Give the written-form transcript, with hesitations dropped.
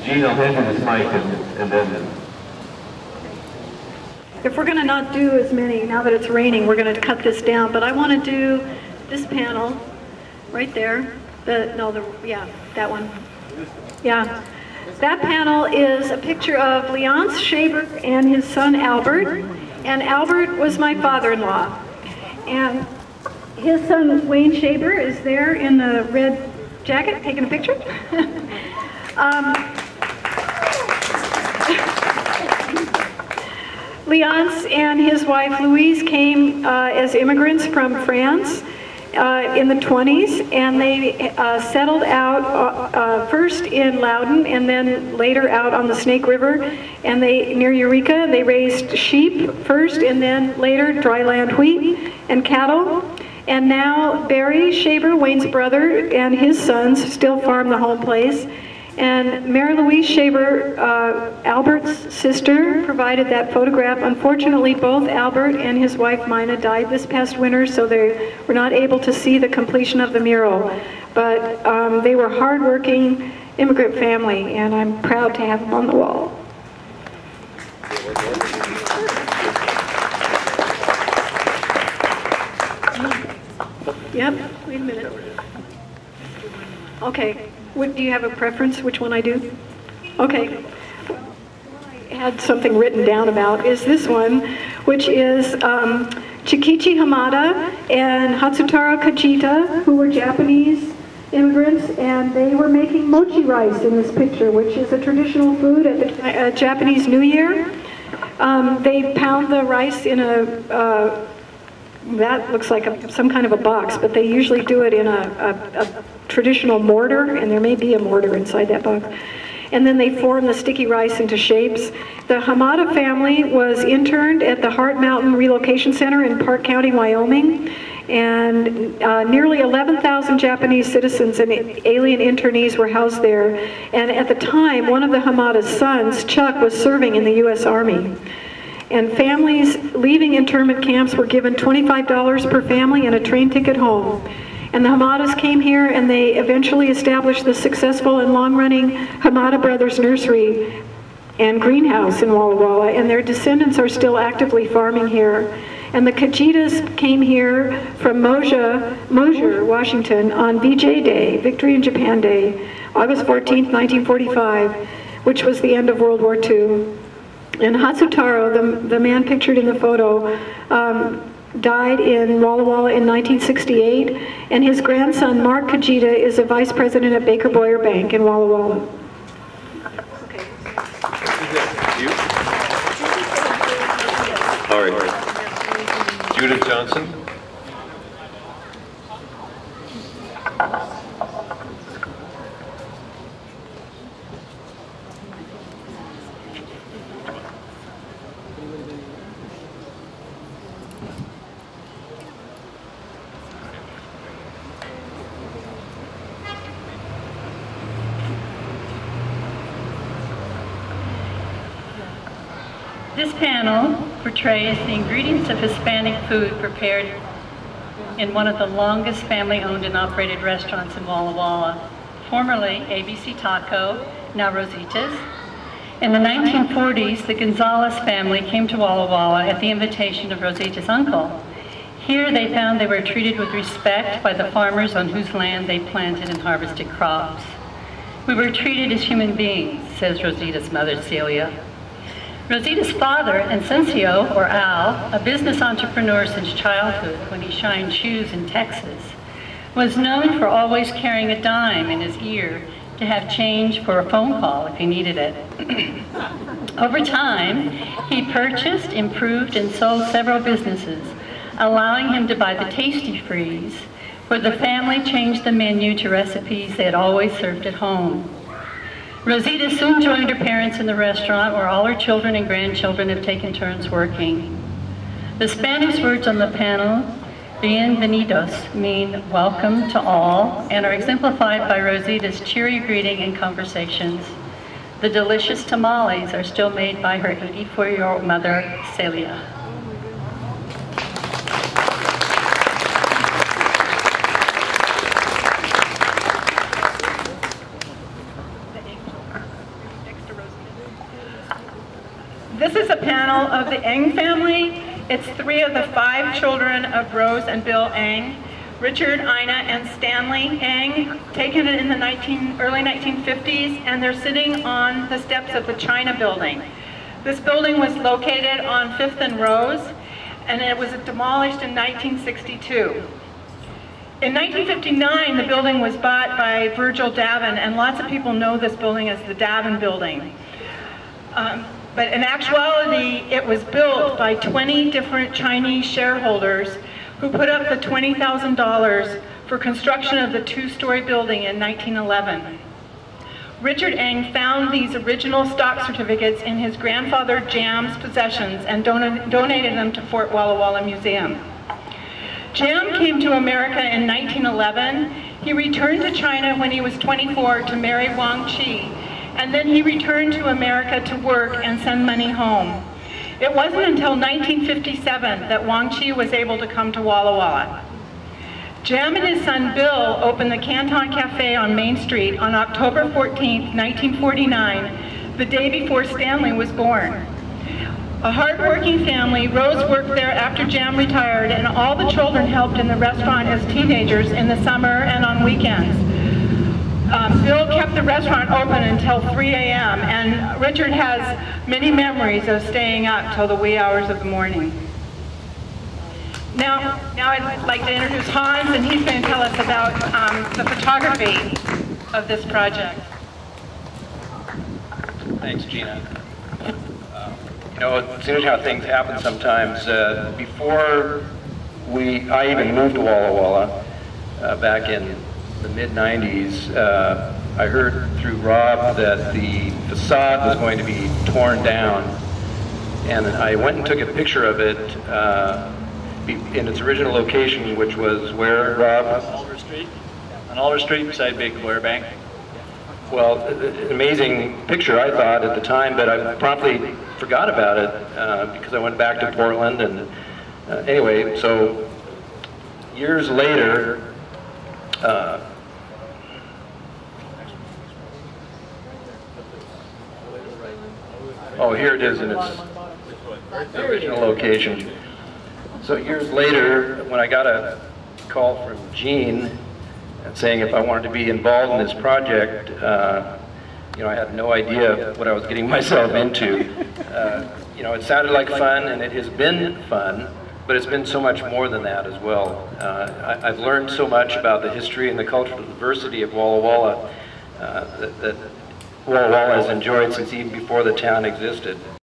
Gene, I'll hand you this mic and then... If we're going to not do as many, now that it's raining, we're going to cut this down. But I want to do this panel right there. That one. Yeah. That panel is a picture of Leonce Shaber and his son Albert. And Albert was my father-in-law. And his son Wayne Shaber is there in the red jacket taking a picture. Leonce and his wife Louise came as immigrants from France in the 20s, and they settled out first in Loudon and then later out on the Snake River, and near Eureka. They raised sheep first and then later dryland wheat and cattle. And now Barry Shaber, Wayne's brother, and his sons still farm the home place. And Mary Louise Shaber, Albert's sister, provided that photograph. Unfortunately, both Albert and his wife Mina died this past winter, so they were not able to see the completion of the mural. But they were hardworking immigrant family, and I'm proud to have them on the wall. Yep, wait a minute. Okay. Do you have a preference which one I do? Okay. I had something written down about is this one, which is Chikichi Hamada and Hatsutaro Kajita, who were Japanese immigrants, and they were making mochi rice in this picture, which is a traditional food at the Japanese New Year. They pound the rice in that looks like some kind of a box, but they usually do it in a traditional mortar, and there may be a mortar inside that box. And then they form the sticky rice into shapes. The Hamada family was interned at the Heart Mountain Relocation Center in Park County, Wyoming, and nearly 11,000 Japanese citizens and alien internees were housed there. And at the time, one of the Hamada's sons, Chuck, was serving in the U.S. Army. And families leaving internment camps were given $25 per family and a train ticket home. And the Hamadas came here, and they eventually established the successful and long-running Hamada Brothers Nursery and Greenhouse in Walla Walla, and their descendants are still actively farming here. And the Kajitas came here from Mosier, Washington, on VJ Day, Victory in Japan Day, August 14th, 1945, which was the end of World War II. And Hatsutaro, the man pictured in the photo, died in Walla Walla in 1968, and his grandson, Mark Kajita, is a vice president at Baker Boyer Bank in Walla Walla. Okay. You? All right. Judith Johnson. This panel portrays the ingredients of Hispanic food prepared in one of the longest family-owned and operated restaurants in Walla Walla, formerly ABC Taco, now Rosita's. In the 1940s, the Gonzalez family came to Walla Walla at the invitation of Rosita's uncle. Here they found they were treated with respect by the farmers on whose land they planted and harvested crops. We were treated as human beings, says Rosita's mother, Celia. Rosita's father, Encencio, or Al, a business entrepreneur since childhood when he shined shoes in Texas, was known for always carrying a dime in his ear to have change for a phone call if he needed it. Over time, he purchased, improved, and sold several businesses, allowing him to buy the Tasty Freeze, where the family changed the menu to recipes they had always served at home. Rosita soon joined her parents in the restaurant, where all her children and grandchildren have taken turns working. The Spanish words on the panel, bienvenidos, mean welcome to all, and are exemplified by Rosita's cheery greeting and conversations. The delicious tamales are still made by her 84-year-old mother, Celia. This is a panel of the Eng family. It's 3 of the 5 children of Rose and Bill Eng. Richard, Ina, and Stanley Eng, taken in the early 1950s, and they're sitting on the steps of the China building. This building was located on 5th and Rose, and it was demolished in 1962. In 1959, the building was bought by Virgil Davin, and lots of people know this building as the Davin Building. But in actuality, it was built by 20 different Chinese shareholders who put up the $20,000 for construction of the 2-story building in 1911. Richard Eng found these original stock certificates in his grandfather Jam's possessions and donated them to Fort Walla Walla Museum. Jam came to America in 1911. He returned to China when he was 24 to marry Wang Chi, and then he returned to America to work and send money home. It wasn't until 1957 that Wang Chi was able to come to Walla Walla. Jam and his son Bill opened the Canton Cafe on Main Street on October 14, 1949, the day before Stanley was born. A hard-working family, Rose worked there after Jam retired, and all the children helped in the restaurant as teenagers in the summer and on weekends. Bill kept the restaurant open until 3 a.m., and Richard has many memories of staying up till the wee hours of the morning. Now I'd like to introduce Hans, and he's going to tell us about the photography of this project. Thanks, Gina. You know, it's interesting how things happen sometimes. Before I even moved to Walla Walla, back in the mid-90s, I heard through Rob that the facade was going to be torn down, and I went and took a picture of it in its original location, which was where, Rob? Alder Street. On Alder Street beside Big Blair Bank. Well, an amazing picture, I thought, at the time, but I promptly forgot about it because I went back to Portland, and anyway, so years later, oh, here it is in its original location. So years later, when I got a call from Gene saying if I wanted to be involved in this project, you know, I had no idea what I was getting myself into. You know, it sounded like fun, and it has been fun, but it's been so much more than that as well. I've learned so much about the history and the cultural diversity of Walla Walla that Walla Walla has enjoyed since even before the town existed.